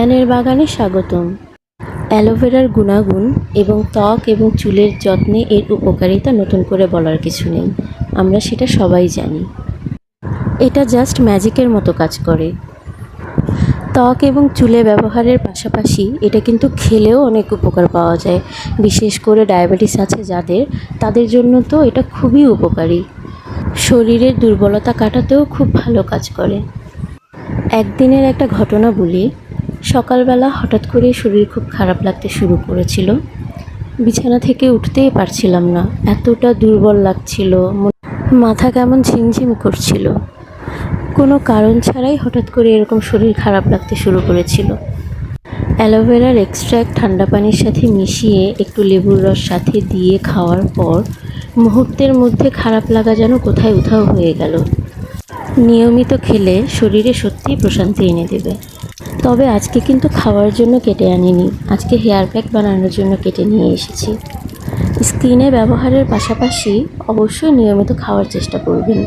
জ্ঞানের বাগানে স্বাগতম। অ্যালোভেরার গুণাগুণ এবং ত্বক এবং চুলের যত্নে এর উপকারিতা নতুন করে বলার কিছু নেই, আমরা সেটা সবাই জানি। এটা জাস্ট ম্যাজিকের মতো কাজ করে। ত্বক এবং চুলে ব্যবহারের পাশাপাশি এটা কিন্তু খেলেও অনেক উপকার পাওয়া যায়। বিশেষ করে ডায়াবেটিস আছে যাদের, তাদের জন্য তো এটা খুবই উপকারী। শরীরের দুর্বলতা কাটাতেও খুব ভালো কাজ করে। একদিনের একটা ঘটনা বলি। সকালবেলা হঠাৎ করে শরীর খুব খারাপ লাগতে শুরু করেছিল। বিছানা থেকে উঠতেই পারছিলাম না, এতটা দুর্বল লাগছিল, মাথা কেমন ঝিমঝিম করছিল। কোনো কারণ ছাড়াই হঠাৎ করে এরকম শরীর খারাপ লাগতে শুরু করেছিল। অ্যালোভেরার এক্সট্র্যাক্ট ঠান্ডা পানির সাথে মিশিয়ে একটু লেবুর রস সাথে দিয়ে খাওয়ার পর মুহূর্তের মধ্যে খারাপ লাগা যেন কোথায় উধাও হয়ে গেল। নিয়মিত খেলে শরীরে সত্যিই প্রশান্তি এনে দেবে। তবে আজকে কিন্তু খাওয়ার জন্য কেটে আনিনি, আজকে হেয়ার প্যাক বানানোর জন্য কেটে নিয়ে এসেছি। স্কিনে ব্যবহারের পাশাপাশি অবশ্যই নিয়মিত খাওয়ার চেষ্টা করবেন।